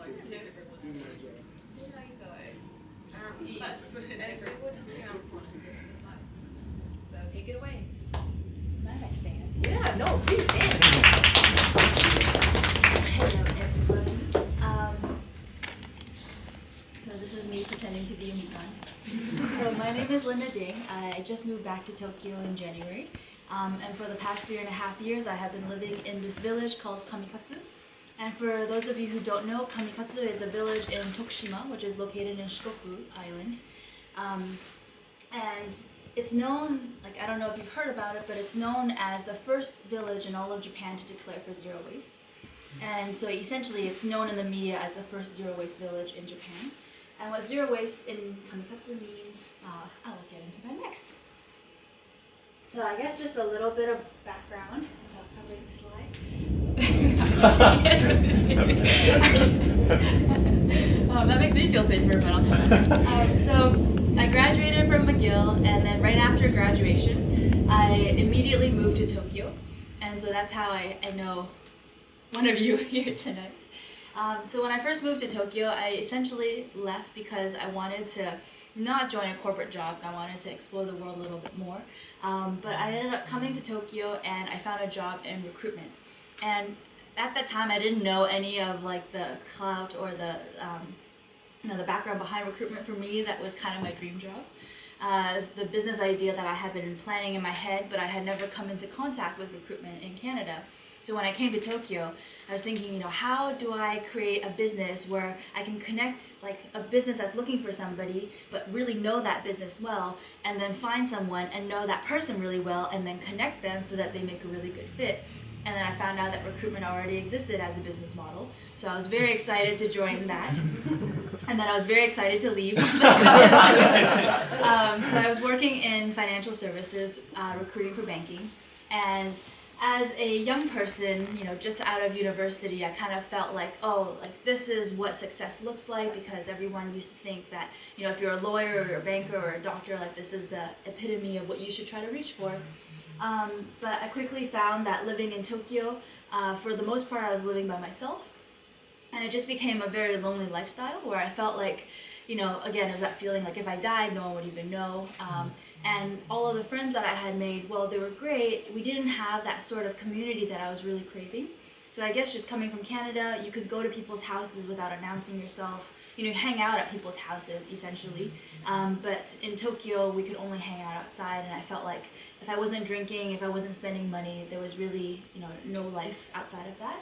So take it away. Mind if I stand? Yeah, no, please stand. Hello, everybody. So this is me pretending to be a Nikan. So my name is Linda Ding. I just moved back to Tokyo in January. And for the past 3.5 years, I have been living in this village called Kamikatsu. And for those of you who don't know, Kamikatsu is a village in Tokushima, which is located in Shikoku Island. And it's known, like, I don't know if you've heard about it, but it's known as the first village in all of Japan to declare for zero waste. And so essentially it's known in the media as the first zero waste village in Japan. And what zero waste in Kamikatsu means, I will get into that next. So I guess just a little bit of background without covering the slide. That makes me feel safer, but I'll so I graduated from McGill, and then right after graduation, I immediately moved to Tokyo. And so that's how I know one of you here tonight. So when I first moved to Tokyo, I essentially left because I wanted to not join a corporate job. I wanted to explore the world a little bit more. But I ended up coming to Tokyo, and I found a job in recruitment. And at that time, I didn't know any of like the clout or the the background behind recruitment. For me, that was kind of my dream job. It was the business idea that I had been planning in my head, but I had never come into contact with recruitment in Canada. So when I came to Tokyo, I was thinking, how do I create a business where I can connect like a business that's looking for somebody, but really know that business well, and then find someone and know that person really well, and then connect them so that they make a really good fit. And then I found out that recruitment already existed as a business model. So I was very excited to join that. And then I was very excited to leave. So I was working in financial services, recruiting for banking. And as a young person, just out of university, I kind of felt like, this is what success looks like, because everyone used to think that, if you're a lawyer or a banker or a doctor, like this is the epitome of what you should try to reach for. But I quickly found that living in Tokyo, for the most part, I was living by myself. And it just became a very lonely lifestyle where I felt like, again, it was that feeling like if I died, no one would even know. And all of the friends that I had made, well, they were great. We didn't have that sort of community that I was really craving. So I guess just coming from Canada, you could go to people's houses without announcing yourself. Hang out at people's houses, essentially. But in Tokyo, we could only hang out outside, and I felt like if I wasn't drinking, if I wasn't spending money, there was really, no life outside of that.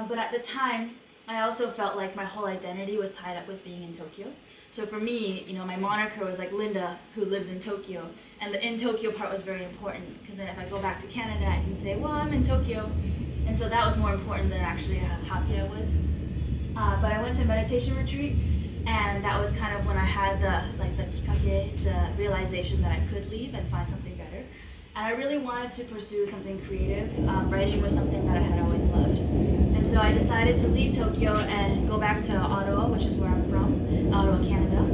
But at the time, I also felt like my whole identity was tied up with being in Tokyo. So for me, my moniker was like Linda, who lives in Tokyo. And the in Tokyo part was very important, because then if I go back to Canada, I can say, well, I'm in Tokyo. And so that was more important than actually how happy I was. But I went to a meditation retreat, and that was kind of when I had the kikake, the realization that I could leave and find something better. And I really wanted to pursue something creative. Writing was something that I had always loved. And so I decided to leave Tokyo and go back to Ottawa, which is where I'm from, Ottawa, Canada,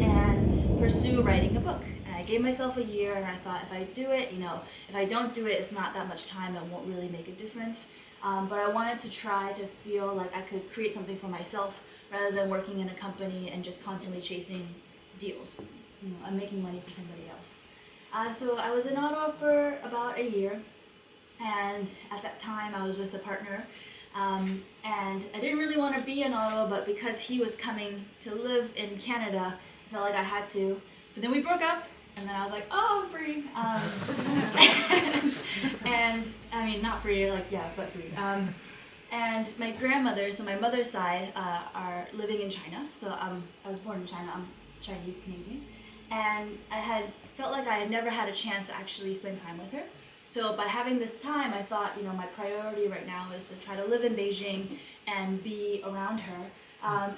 and pursue writing a book. And I gave myself a year, and I thought if I do it, if I don't do it, it's not that much time, it won't really make a difference. But I wanted to try to feel like I could create something for myself rather than working in a company and just constantly chasing deals, and making money for somebody else. So I was in Ottawa for about a year, and at that time I was with a partner, and I didn't really want to be in Ottawa, but because he was coming to live in Canada, I felt like I had to. But then we broke up, and then I was like, oh, I'm free. And I mean, not free, but free. And my grandmother, so my mother's side, are living in China. So I was born in China. I'm Chinese Canadian. And I had felt like I had never had a chance to actually spend time with her. So by having this time, I thought, my priority right now is to try to live in Beijing and be around her.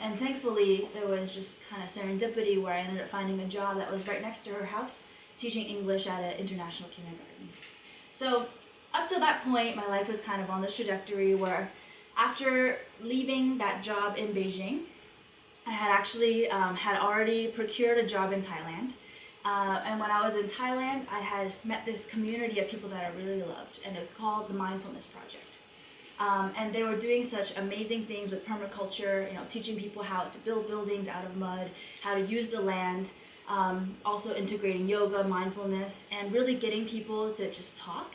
And thankfully, there was just kind of serendipity where I ended up finding a job that was right next to her house, teaching English at an international kindergarten. So up to that point, my life was kind of on this trajectory where after leaving that job in Beijing, I had actually had already procured a job in Thailand. And when I was in Thailand, I had met this community of people that I really loved, and it was called the Mindfulness Project. And they were doing such amazing things with permaculture, teaching people how to build buildings out of mud, how to use the land, also integrating yoga, mindfulness, and really getting people to just talk.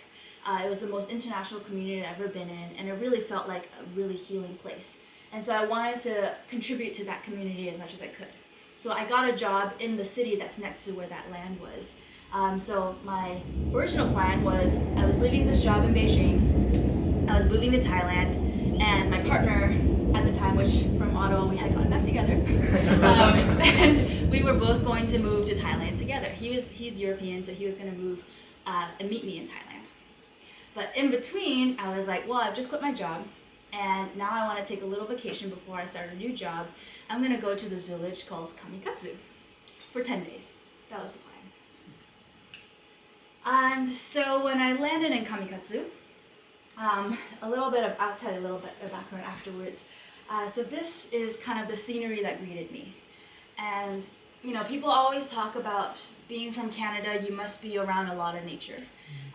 It was the most international community I've ever been in, and it really felt like a really healing place. And so I wanted to contribute to that community as much as I could. So I got a job in the city that's next to where that land was. So my original plan was I was leaving this job in Beijing, I was moving to Thailand, and my partner at the time, which from Ottawa we had gotten back together, and we were both going to move to Thailand together. He's European, so he was going to move and meet me in Thailand. But in between, I was like, well, I've just quit my job, and now I want to take a little vacation before I start a new job. I'm going to go to this village called Kamikatsu for 10 days. That was the plan. And so when I landed in Kamikatsu, I'll tell you a little bit of background afterwards. So this is kind of the scenery that greeted me. And, people always talk about being from Canada, you must be around a lot of nature.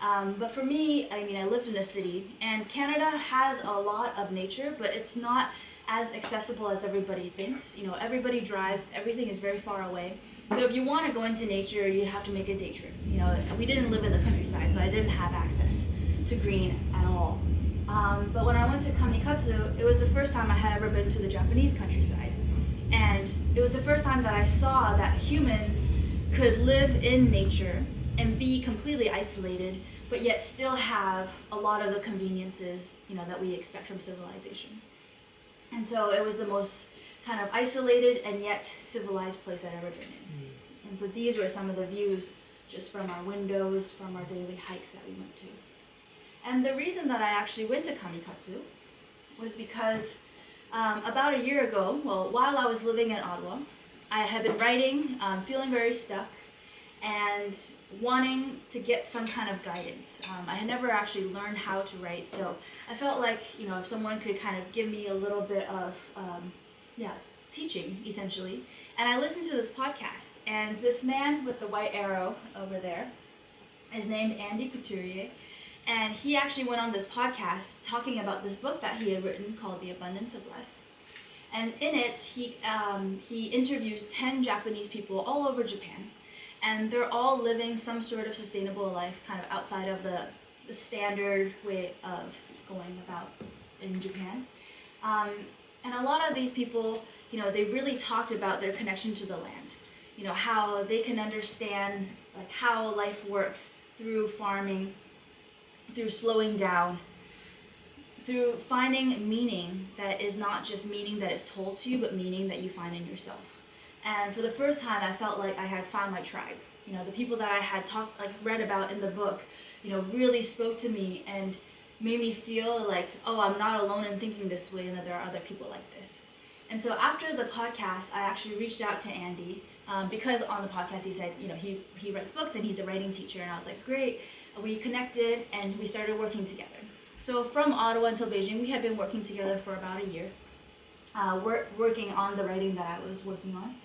But for me, I lived in a city, and Canada has a lot of nature, but it's not as accessible as everybody thinks. Everybody drives, everything is very far away. So if you want to go into nature, you have to make a day trip. We didn't live in the countryside, so I didn't have access to green at all. But when I went to Kamikatsu, it was the first time I had ever been to the Japanese countryside. And it was the first time that I saw that humans could live in nature and be completely isolated, but yet still have a lot of the conveniences, that we expect from civilization. And so it was the most kind of isolated and yet civilized place I'd ever been in. And so these were some of the views just from our windows, from our daily hikes that we went to. And the reason that I actually went to Kamikatsu was because about a year ago, while I was living in Ottawa, I had been writing, feeling very stuck, and wanting to get some kind of guidance. I had never actually learned how to write, so I felt like, if someone could kind of give me a little bit of, teaching, essentially. And I listened to this podcast, and this man with the white arrow over there is named Andy Couturier, and he actually went on this podcast talking about this book that he had written called The Abundance of Less. And in it, he interviews 10 Japanese people all over Japan, and they're all living some sort of sustainable life kind of outside of the standard way of going about in Japan. And a lot of these people, they really talked about their connection to the land, how they can understand like how life works through farming, through slowing down, through finding meaning that is not just meaning that is told to you, but meaning that you find in yourself. And for the first time, I felt like I had found my tribe. The people that I had read about in the book, really spoke to me and made me feel like, oh, I'm not alone in thinking this way, and that there are other people like this. And so after the podcast, I actually reached out to Andy because on the podcast he said, he writes books and he's a writing teacher, and I was like, great. We connected and we started working together. So from Ottawa until Beijing, we had been working together for about a year, working on the writing that I was working on.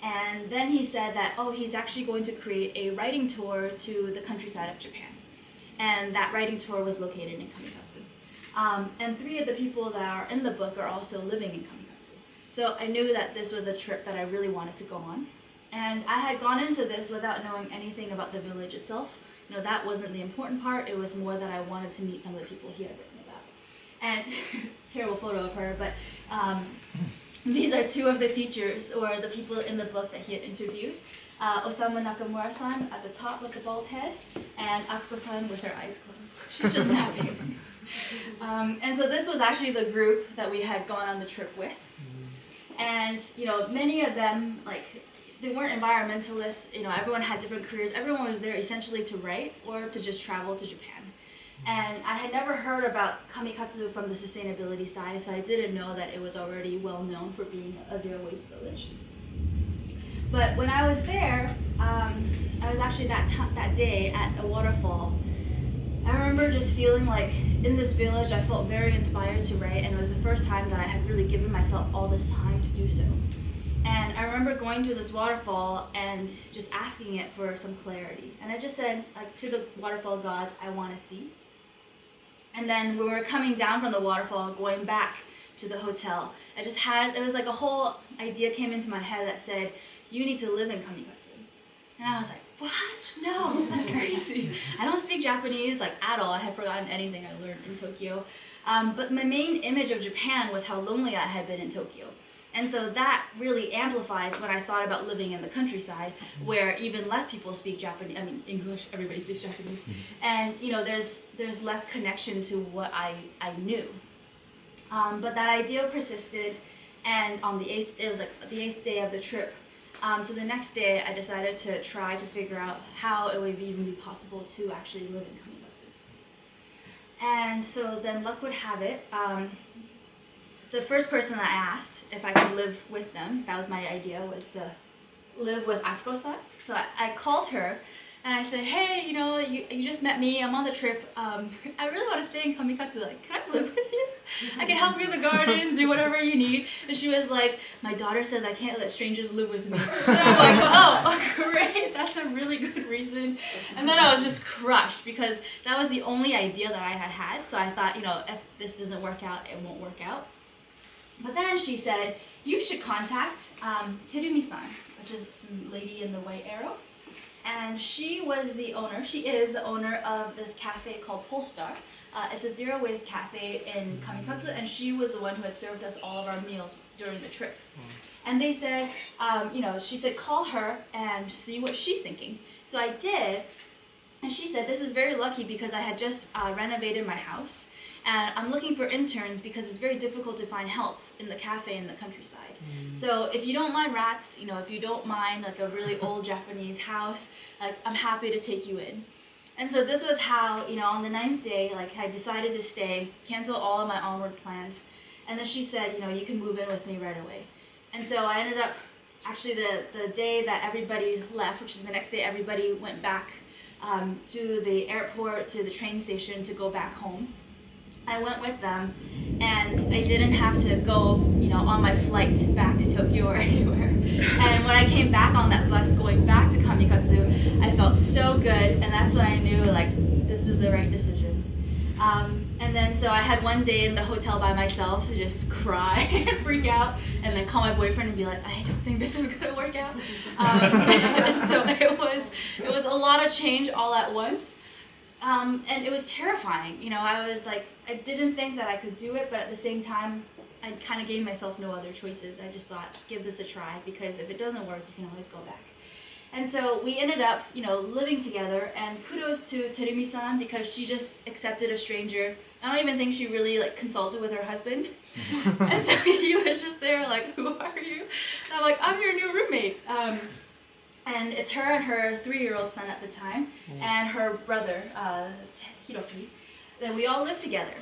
And then he said that, he's actually going to create a writing tour to the countryside of Japan. And that writing tour was located in Kamikatsu. And 3 of the people that are in the book are also living in Kamikatsu. So I knew that this was a trip that I really wanted to go on. And I had gone into this without knowing anything about the village itself. That wasn't the important part. It was more that I wanted to meet some of the people he had written about. And terrible photo of her, but these are 2 of the teachers or the people in the book that he had interviewed. Osamu Nakamura-san at the top with the bald head, and Atsuko-san with her eyes closed. She's just napping. And so this was actually the group that we had gone on the trip with. And, many of them, they weren't environmentalists, everyone had different careers. Everyone was there essentially to write or to just travel to Japan. And I had never heard about Kamikatsu from the sustainability side, so I didn't know that it was already well known for being a zero waste village. But when I was there, I was actually that day at a waterfall. I remember just feeling like in this village I felt very inspired to write, and it was the first time that I had really given myself all this time to do so. And I remember going to this waterfall and just asking it for some clarity. And I just said, to the waterfall gods, I want to see. And then when we were coming down from the waterfall, going back to the hotel, there was like a whole idea came into my head that said, you need to live in Kamikatsu. And I was like, what? No, that's crazy. I don't speak Japanese like at all. I had forgotten anything I learned in Tokyo. But my main image of Japan was how lonely I had been in Tokyo. And so that really amplified when I thought about living in the countryside, where even less people speak Japanese. I mean, English, everybody speaks Japanese. And, you know, there's less connection to what I knew. But that idea persisted, and on it was like the 8th day of the trip. So the next day, I decided to try to figure out how it would even be possible to actually live in Kamikatsu. And so then luck would have it, the first person that I asked if I could live with them, that was my idea, was to live with Atsuko-san. So I called her and I said, hey, you know, you just met me, I'm on the trip. I really want to stay in Kamikatsu, like, can I live with you? I can help you in the garden, do whatever you need. And she was like, my daughter says I can't let strangers live with me. And I'm like, oh, great, that's a really good reason. And then I was just crushed because that was the only idea that I had. So I thought, you know, if this doesn't work out, it won't work out. But then she said, you should contact Terumi-san, which is the lady in the white arrow. And she is the owner of this cafe called Polestar. It's a zero waste cafe in Kamikatsu, and she was the one who had served us all of our meals during the trip. And they said, you know, she said, call her and see what she's thinking. So I did, and she said, this is very lucky because I had just renovated my house. And I'm looking for interns because it's very difficult to find help in the cafe in the countryside. So if you don't mind rats, you know, if you don't mind like a really old Japanese house, like I'm happy to take you in. And so this was how, you know, on the 9th day, like I decided to stay, cancel all of my onward plans. And then she said, you know, you can move in with me right away. And so I ended up, actually the day that everybody left, which is the next day, everybody went back to the airport, to the train station to go back home. I went with them, and I didn't have to go, you know, on my flight back to Tokyo or anywhere. And when I came back on that bus going back to Kamikatsu, I felt so good, and that's when I knew, like, this is the right decision. And then so I had one day in the hotel by myself to just cry and freak out, and then call my boyfriend and be like, I don't think this is gonna work out. And so it was a lot of change all at once. And it was terrifying, you know, I was like, I didn't think that I could do it, but at the same time, I kind of gave myself no other choices. I just thought, give this a try, because if it doesn't work, you can always go back. And so we ended up, you know, living together, and kudos to Terumi-san because she just accepted a stranger. I don't even think she really like consulted with her husband. And so he was just there like, who are you? And I'm like, I'm your new roommate. And it's her and her 3-year-old son at the time, and her brother, Hiroki. Then we all lived together.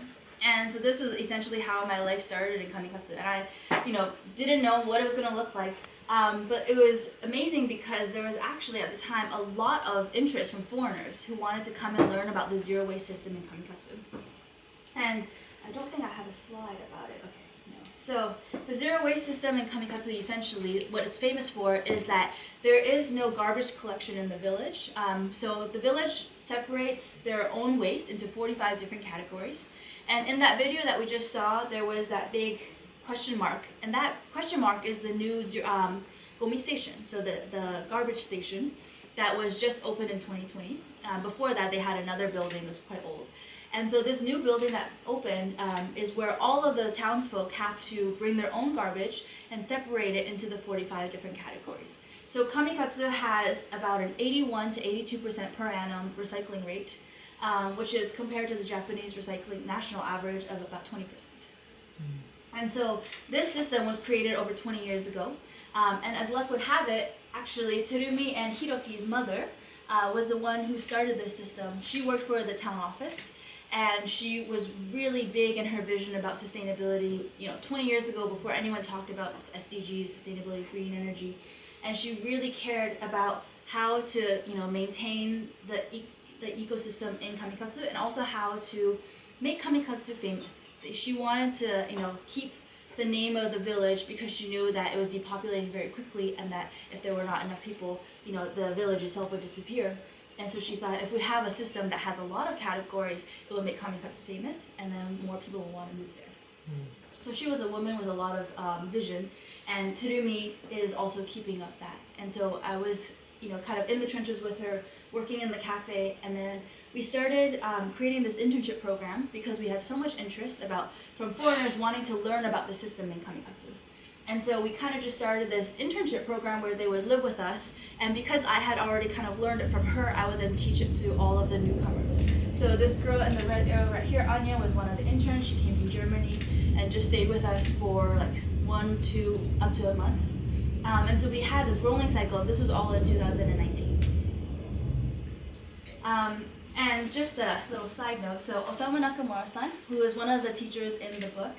And so this was essentially how my life started in Kamikatsu. And I, you know, didn't know what it was going to look like. But it was amazing because there was actually at the time a lot of interest from foreigners who wanted to come and learn about the zero waste system in Kamikatsu. And I don't think I have a slide about it. Okay. So the zero waste system in Kamikatsu, essentially, what it's famous for is that there is no garbage collection in the village. So the village separates their own waste into 45 different categories. And in that video that we just saw, there was that big question mark. And that question mark is the new gomi station, so the garbage station that was just opened in 2020. Before that, they had another building that was quite old. And so this new building that opened is where all of the townsfolk have to bring their own garbage and separate it into the 45 different categories. So Kamikatsu has about an 81 to 82% per annum recycling rate, which is compared to the Japanese recycling national average of about 20%. And so this system was created over 20 years ago. And as luck would have it, actually Terumi and Hiroki's mother was the one who started this system. She worked for the town office. And she was really big in her vision about sustainability, you know, 20 years ago, before anyone talked about SDGs, sustainability, green energy. And she really cared about how to, you know, maintain the ecosystem in Kamikatsu, and also how to make Kamikatsu famous. She wanted to, you know, keep the name of the village because she knew that it was depopulating very quickly, and that if there were not enough people, you know, the village itself would disappear. And so she thought if we have a system that has a lot of categories, it will make Kamikatsu famous, and then more people will want to move there. So she was a woman with a lot of vision, and Terumi is also keeping up that. And so I was, kind of in the trenches with her, working in the cafe, and then we started creating this internship program because we had so much interest from foreigners wanting to learn about the system in Kamikatsu. And so we kind of just started this internship program where they would live with us, and because I had already kind of learned it from her, I would then teach it to all of the newcomers. So this girl in the red arrow right here, Anya, was one of the interns. She came from Germany and just stayed with us for like 1, 2, up to a month. And so we had this rolling cycle, and this was all in 2019. And just a little side note, so Osamu Nakamura-san, who is one of the teachers in the book,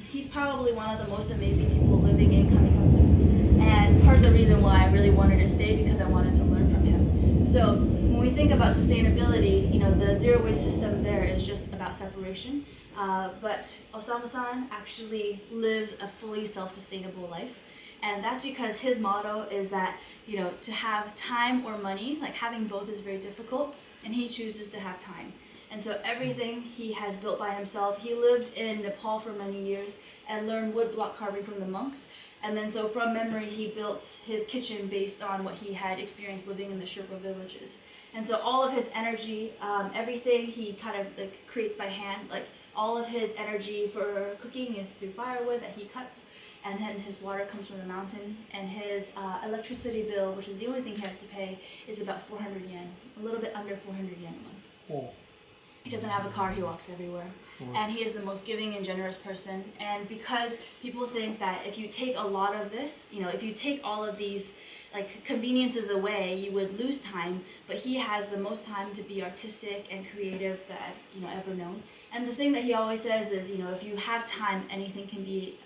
he's probably one of the most amazing people living in Kamikatsu. And part of the reason why I really wanted to stay because I wanted to learn from him. So when we think about sustainability, the zero waste system there is just about separation. But Osamu-san actually lives a fully self-sustainable life. And that's because his motto is that, to have time or money, like having both is very difficult, and he chooses to have time. And so everything he has built by himself. He lived in Nepal for many years and learned wood block carving from the monks. And then so from memory, he built his kitchen based on what he had experienced living in the Sherpa villages. And so all of his energy, everything he kind of creates by hand, like all of his energy for cooking is through firewood that he cuts. And then his water comes from the mountain, and his electricity bill, which is the only thing he has to pay, is about 400 yen, a little bit under 400 yen a month. He doesn't have a car, he walks everywhere. And he is the most giving and generous person. And because people think that if you take a lot of this, if you take all of these conveniences away, you would lose time, but he has the most time to be artistic and creative that I've ever known. And the thing that he always says is, if you have time, anything can be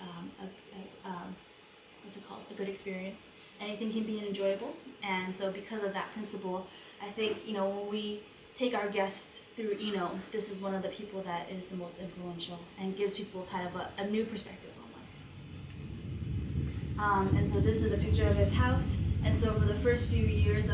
a good experience. Anything can be enjoyable. And so because of that principle, I think, when we take our guests through INOW, this is one of the people that is the most influential and gives people kind of a new perspective on life. And so this is a picture of his house. And so for the first few years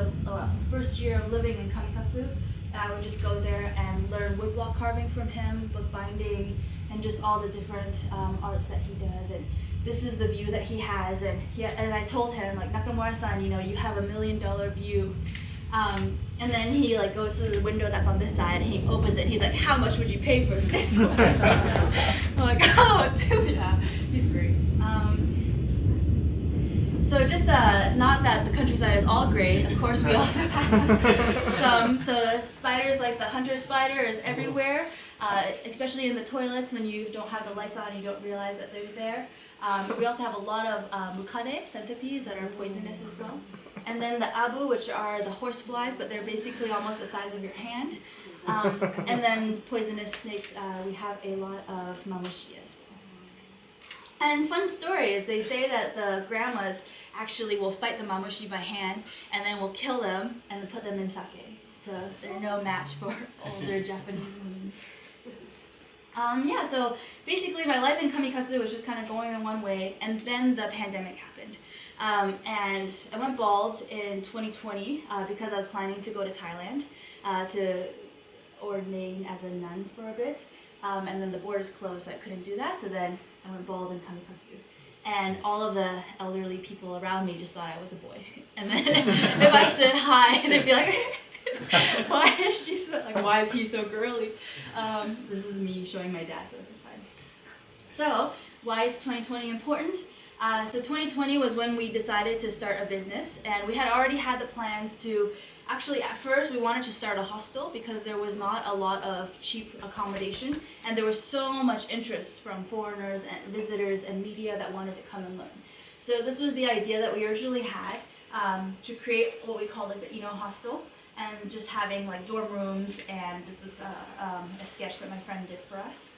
first year of living in Kamikatsu, I would just go there and learn woodblock carving from him, bookbinding, and just all the different arts that he does. And this is the view that he has. And I told him, Nakamura-san, you have $1 million view. And then he goes to the window that's on this side, and he opens it, and he's like, how much would you pay for this one? I'm like, oh, dude, yeah, he's great. So just not that the countryside is all great, of course we also have so spiders like the hunter spider is everywhere, especially in the toilets when you don't have the lights on, you don't realize that they're there. We also have a lot of mukade, centipedes, that are poisonous as well. And then the abu, which are the horse flies, but they're basically almost the size of your hand. And then poisonous snakes, we have a lot of mamushi as well. And fun story is they say that the grandmas actually will fight the mamushi by hand and then will kill them and then put them in sake. So they're no match for older Japanese women. So basically my life in Kamikatsu was just kind of going in one way, and then the pandemic happened. And I went bald in 2020 because I was planning to go to Thailand to ordain as a nun for a bit. And then the borders closed, so I couldn't do that. So then I went bald in Kamikatsu. And all of the elderly people around me just thought I was a boy. And then if I said hi, they'd be like, why is she so, why is he so girly? This is me showing my dad for the first time. So why is 2020 important? So 2020 was when we decided to start a business, and we had already had the plans to, actually at first we wanted to start a hostel because there was not a lot of cheap accommodation, and there was so much interest from foreigners and visitors and media that wanted to come and learn. So this was the idea that we originally had, to create what we called the INOW hostel, and just having dorm rooms, and this was a sketch that my friend did for us.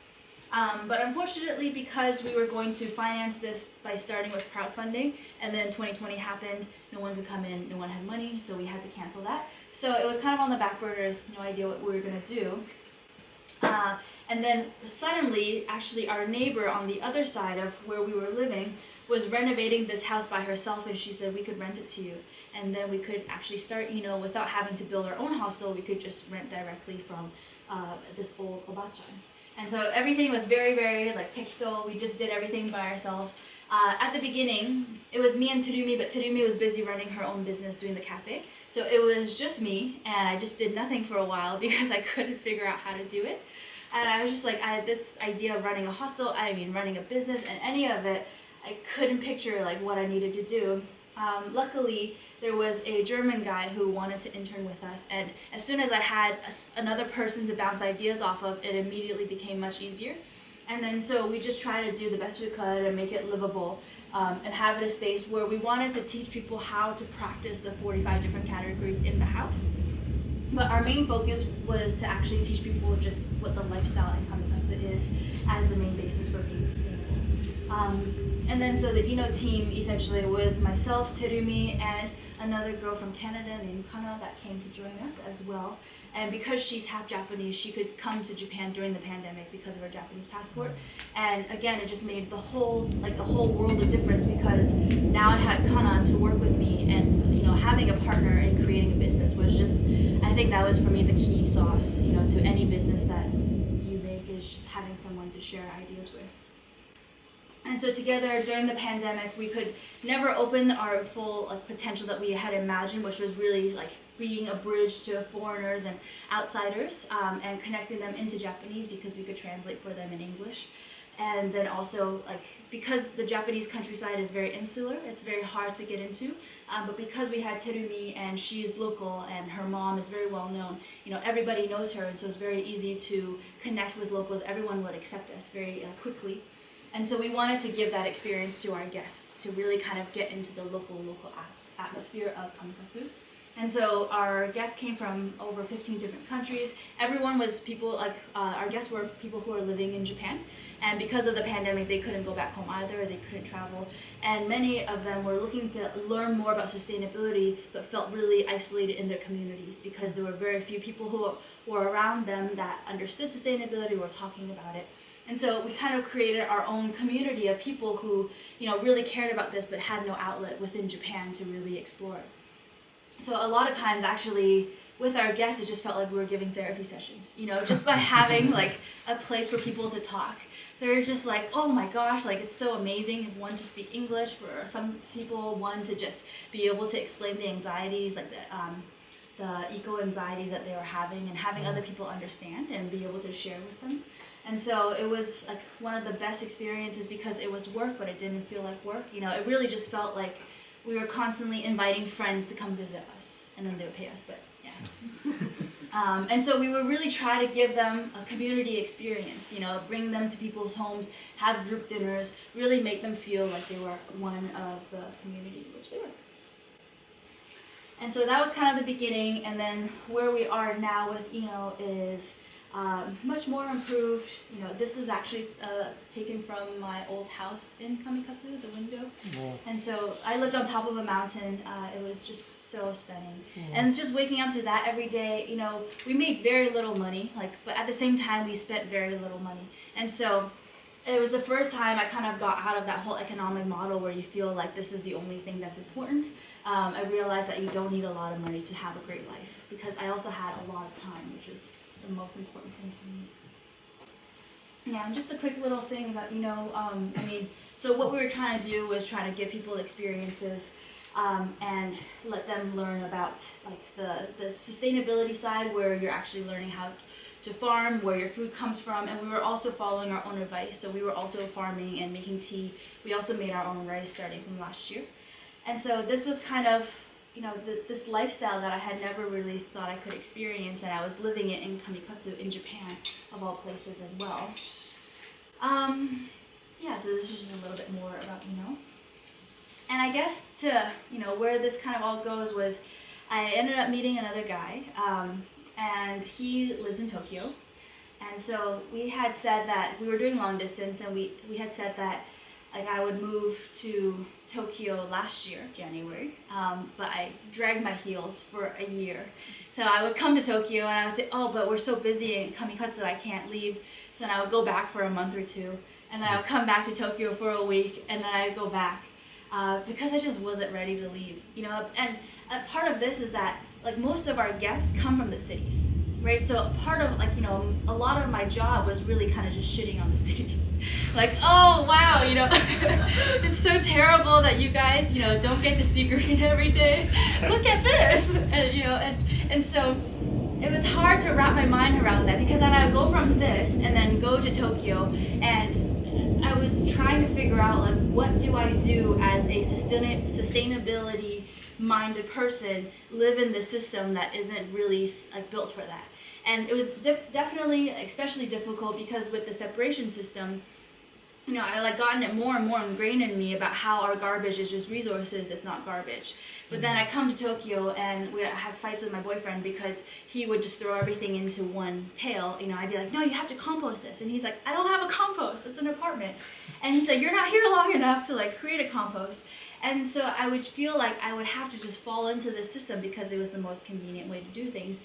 But unfortunately, because we were going to finance this by starting with crowdfunding, and then 2020 happened, no one could come in, no one had money, so we had to cancel that. So it was kind of on the back burners, no idea what we were going to do. And then suddenly, actually our neighbor on the other side of where we were living was renovating this house by herself, and she said we could rent it to you, and then we could actually start, without having to build our own hostel, we could just rent directly from this old obachan. And so everything was very, very like tekito. We just did everything by ourselves. At the beginning, it was me and Terumi, but Terumi was busy running her own business doing the cafe. So it was just me, and I just did nothing for a while because I couldn't figure out how to do it. And I was just like, I had this idea of running a hostel, running a business, and any of it, I couldn't picture like what I needed to do. Luckily, there was a German guy who wanted to intern with us, and as soon as I had another person to bounce ideas off of, it immediately became much easier. And then so we just tried to do the best we could and make it livable, and have it a space where we wanted to teach people how to practice the 45 different categories in the house. But our main focus was to actually teach people just what the lifestyle in Kamikatsu is as the main basis for being sustainable. And then so the INOW team essentially was myself, Terumi, and another girl from Canada named Kana that came to join us as well. And because she's half Japanese, she could come to Japan during the pandemic because of her Japanese passport. And again, it just made a whole world of difference, because now I had Kana to work with me, and having a partner in creating a business was just, I think that was for me the key sauce, to any business that you make, is just having someone to share ideas with. And so together during the pandemic, we could never open our full potential that we had imagined, which was really being a bridge to foreigners and outsiders, and connecting them into Japanese because we could translate for them in English. And then also because the Japanese countryside is very insular, it's very hard to get into. But because we had Terumi and she's local and her mom is very well known, everybody knows her, and so it's very easy to connect with locals. Everyone would accept us very quickly. And so we wanted to give that experience to our guests, to really kind of get into the local atmosphere of Kamikatsu. And so our guests came from over 15 different countries. Everyone was people, our guests were people who were living in Japan. And because of the pandemic, they couldn't go back home either, they couldn't travel. And many of them were looking to learn more about sustainability, but felt really isolated in their communities because there were very few people who were around them that understood sustainability, were talking about it. And so we kind of created our own community of people who, really cared about this but had no outlet within Japan to really explore it. So a lot of times, actually, with our guests, it just felt like we were giving therapy sessions, just by having a place for people to talk. They're just like, oh my gosh, it's so amazing, one, to speak English, for some people, one, to just be able to explain the anxieties, the eco-anxieties that they were having, and having other people understand and be able to share with them. And so it was one of the best experiences because it was work, but it didn't feel like work. It really just felt like we were constantly inviting friends to come visit us, and then they would pay us, but yeah. And so we would really try to give them a community experience, bring them to people's homes, have group dinners, really make them feel like they were one of the community, which they were. And so that was kind of the beginning, and then where we are now with INOW is much more improved. This is actually taken from my old house in Kamikatsu, the window. Wow. And so I lived on top of a mountain. It was just so stunning. And just waking up to that every day, we made very little money, but at the same time we spent very little money. And so it was the first time I kind of got out of that whole economic model where you feel like this is the only thing that's important. I realized that you don't need a lot of money to have a great life, because I also had a lot of time, which was the most important thing for me. Yeah, and just a quick little thing about, so what we were trying to do was trying to give people experiences, and let them learn about the sustainability side, where you're actually learning how to farm, where your food comes from, and we were also following our own advice. So we were also farming and making tea. We also made our own rice starting from last year. And so this was kind of this lifestyle that I had never really thought I could experience, and I was living it in Kamikatsu in Japan, of all places, as well. Yeah, so this is just a little bit more about And I guess to where this kind of all goes was, I ended up meeting another guy, and he lives in Tokyo. And so we had said that we were doing long distance, and we had said that like I would move to Tokyo last year, January, but I dragged my heels for a year. So I would come to Tokyo and I would say, oh, but we're so busy in Kamikatsu, I can't leave. So then I would go back for a month or two, and then I would come back to Tokyo for a week, and then I'd go back because I just wasn't ready to leave, you know. And part of this is that like most of our guests come from the cities, right? So part of like, you know, a lot of my job was really kind of just shitting on the city. Like, oh wow, you know, it's so terrible that you guys, you know, don't get to see green every day. Look at this, and you know, and so it was hard to wrap my mind around that, because then I would go from this and then go to Tokyo, and I was trying to figure out like what do I do as a sustainability minded person, live in the system that isn't really like built for that. And it was definitely especially difficult because with the separation system, you know, I like gotten it more and more ingrained in me about how our garbage is just resources, it's not garbage. But then I come to Tokyo and we have fights with my boyfriend because he would just throw everything into one pail. You know, I'd be like, no, you have to compost this. And he's like, I don't have a compost, it's an apartment. And he's like, you're not here long enough to like create a compost. And so I would feel like I would have to just fall into the system because it was the most convenient way to do things.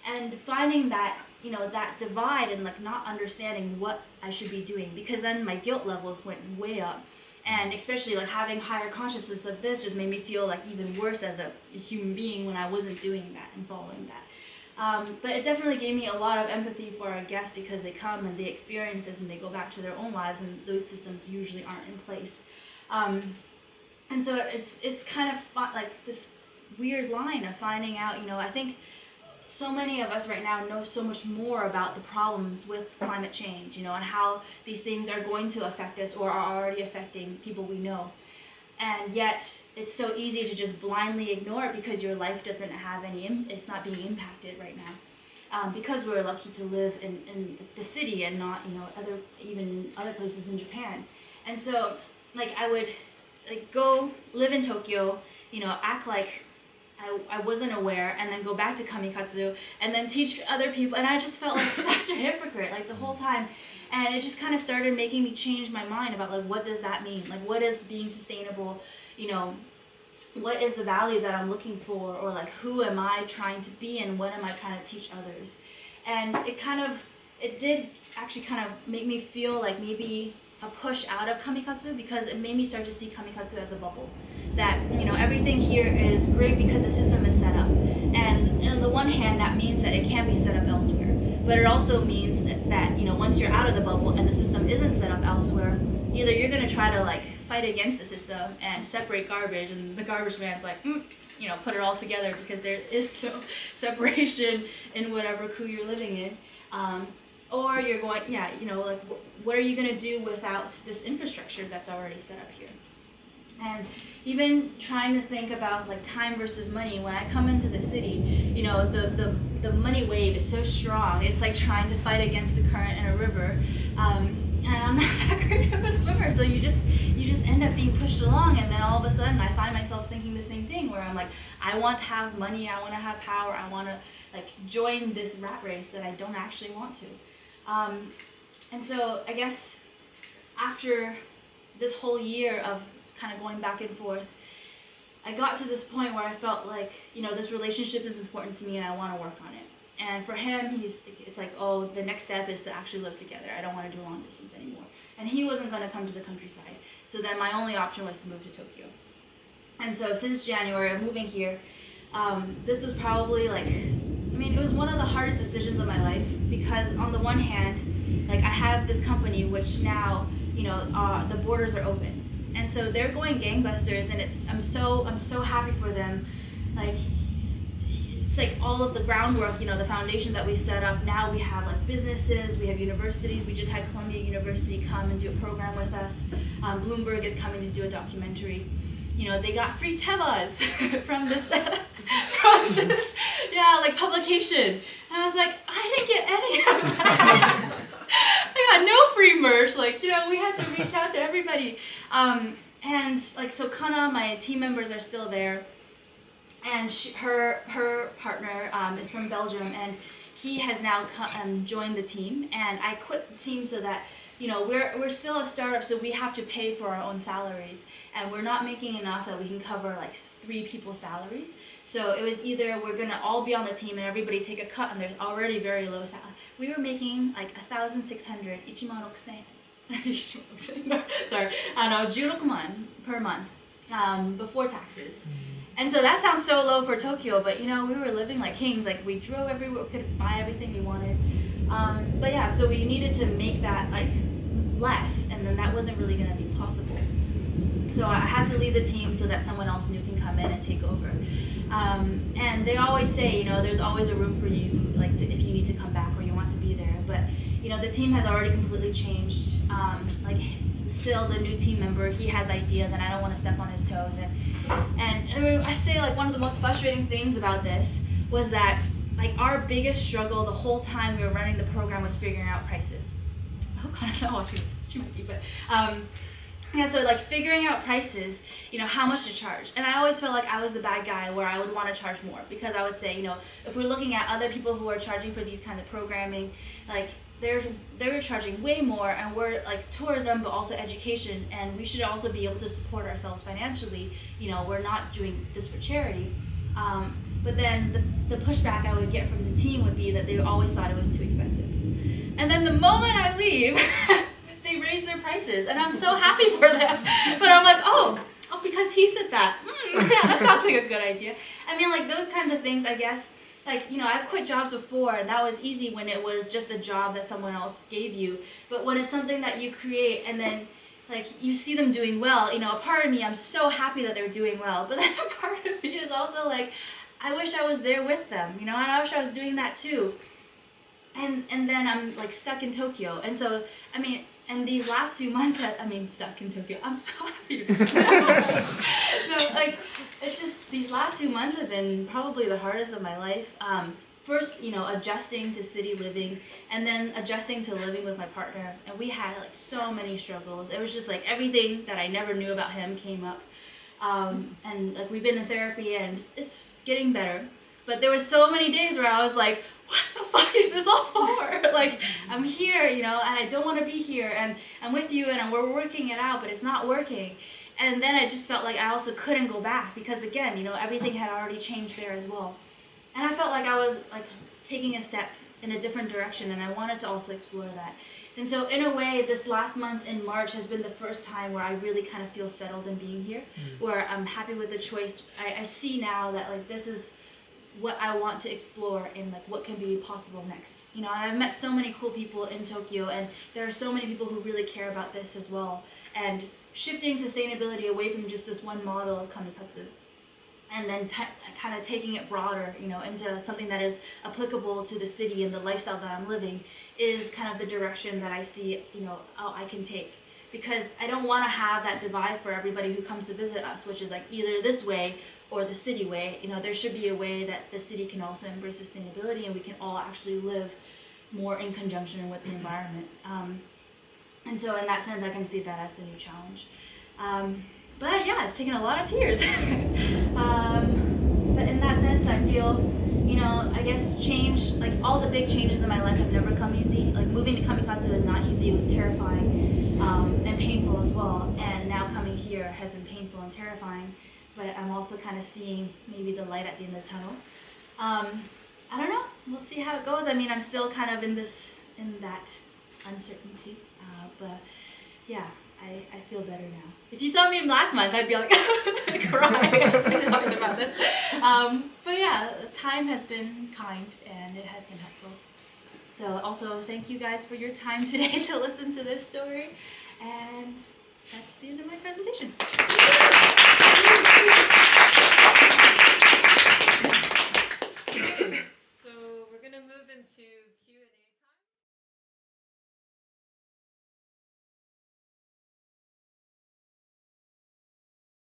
And finding that, you know, that divide and like not understanding what I should be doing, because then my guilt levels went way up. And especially like having higher consciousness of this just made me feel like even worse as a human being when I wasn't doing that and following that. But it definitely gave me a lot of empathy for our guests, because they come and they experience this and they go back to their own lives, and those systems usually aren't in place. And so it's kind of like this weird line of finding out, you know, I think so many of us right now know so much more about the problems with climate change, you know, and how these things are going to affect us or are already affecting people we know. And yet it's so easy to just blindly ignore it because your life doesn't have it's not being impacted right now. Because we're lucky to live in the city and not, you know, even other places in Japan. And so like I would like go live in Tokyo, you know, act like I wasn't aware, and then go back to Kamikatsu and then teach other people, and I just felt like such a hypocrite like the whole time. And it just kind of started making me change my mind about like what does that mean, like what is being sustainable, you know, what is the value that I'm looking for, or like who am I trying to be and what am I trying to teach others. And it did actually kind of make me feel like maybe a push out of Kamikatsu, because it made me start to see Kamikatsu as a bubble. That, you know, everything here is great because the system is set up. And on the one hand, that means that it can be set up elsewhere. But it also means that you know, once you're out of the bubble and the system isn't set up elsewhere, either you're going to try to like fight against the system and separate garbage, and the garbage man's like, you know, put it all together because there is no separation in whatever coup you're living in. Or you're going, yeah, you know, like what are you going to do without this infrastructure that's already set up here? And even trying to think about like time versus money. When I come into the city, you know, the money wave is so strong. It's like trying to fight against the current in a river. And I'm not that great of a swimmer, so you just end up being pushed along, and then all of a sudden I find myself thinking the same thing, where I'm like, I want to have money, I want to have power, I want to like join this rat race that I don't actually want to. And so I guess after this whole year of kind of going back and forth, I got to this point where I felt like, you know, this relationship is important to me and I want to work on it. And for him, it's like, oh, the next step is to actually live together. I don't want to do long distance anymore. And he wasn't going to come to the countryside. So then my only option was to move to Tokyo. And so since January of moving here, this was probably like, I mean, it was one of the hardest decisions of my life, because on the one hand, like I have this company which now, you know, the borders are open. And so they're going gangbusters, and I'm so happy for them. Like, it's like all of the groundwork, you know, the foundation that we set up. Now we have like businesses, we have universities. We just had Columbia University come and do a program with us. Bloomberg is coming to do a documentary. You know, they got free tevas from this, yeah, like publication. And I was like, I didn't get any of that. I got no free merch. Like, you know, we had to reach out to everybody. And like, so Kana, my team members are still there. And her partner is from Belgium, and he has now joined the team. And I quit the team so that we're still a startup, so we have to pay for our own salaries, and we're not making enough that we can cover like 3 people's salaries. So it was either we're gonna all be on the team and everybody take a cut, and there's already very low salary. We were making like 1,600, 16,000, no, sorry, 16万 per month before taxes. And so that sounds so low for Tokyo, but we were living like kings. Like we drove everywhere, we could buy everything we wanted. But yeah, so we needed to make that like less, and then that wasn't really going to be possible. So I had to leave the team so that someone else new can come in and take over. And they always say, there's always a room for you, like if you need to come back or you want to be there. But the team has already completely changed. Still, the new team member, he has ideas, and I don't want to step on his toes. And I mean, I'd say like one of the most frustrating things about this was that like our biggest struggle the whole time we were running the program was figuring out prices. I hope Hannah's not watching this. She might be, but so like figuring out prices, how much to charge. And I always felt like I was the bad guy where I would want to charge more, because I would say, if we're looking at other people who are charging for these kinds of programming, like they're charging way more, and we're like tourism but also education, and we should also be able to support ourselves financially. We're not doing this for charity. But then the pushback I would get from the team would be that they always thought it was too expensive. And then the moment I leave, they raise their prices, and I'm so happy for them. But I'm like, oh, because he said that. Yeah, that sounds like a good idea. I mean, like those kinds of things, I guess. Like, I've quit jobs before, and that was easy when it was just a job that someone else gave you. But when it's something that you create, and then like you see them doing well, a part of me, I'm so happy that they're doing well. But then a part of me is also like, I wish I was there with them, and I wish I was doing that too. And then I'm like stuck in Tokyo. And so, I mean, and these last 2 months, stuck in Tokyo. I'm so happy to be there. No, like, it's just, these last 2 months have been probably the hardest of my life. First, adjusting to city living, and then adjusting to living with my partner. And we had like so many struggles. It was just like everything that I never knew about him came up. And like we've been in therapy, and it's getting better. But there were so many days where I was like, what the fuck is this all for? Like, I'm here, and I don't want to be here, and I'm with you, and we're working it out, but it's not working. And then I just felt like I also couldn't go back, because again, everything had already changed there as well. And I felt like I was like taking a step in a different direction, and I wanted to also explore that. And so in a way, this last month in March has been the first time where I really kind of feel settled in being here, where I'm happy with the choice. I see now that like this is what I want to explore, and like what can be possible next. And I've met so many cool people in Tokyo, and there are so many people who really care about this as well. And shifting sustainability away from just this one model of Kamikatsu, and then kind of taking it broader, into something that is applicable to the city and the lifestyle that I'm living, is kind of the direction that I see, I can take. Because I don't want to have that divide for everybody who comes to visit us, which is like either this way or the city way. There should be a way that the city can also embrace sustainability, and we can all actually live more in conjunction with the environment. And so in that sense, I can see that as the new challenge. But yeah, it's taken a lot of tears. But in that sense, I feel, I guess change, like all the big changes in my life have never come easy. Like moving to Kamikatsu is not easy, it was terrifying and painful as well. And now coming here has been painful and terrifying, but I'm also kind of seeing maybe the light at the end of the tunnel. I don't know, we'll see how it goes. I mean, I'm still kind of in that uncertainty, but yeah. I feel better now. If you saw me last month, I'd be like, I'd cry as I'm talking about this. But yeah, time has been kind, and it has been helpful. So also, thank you guys for your time today to listen to this story. And that's the end of my presentation.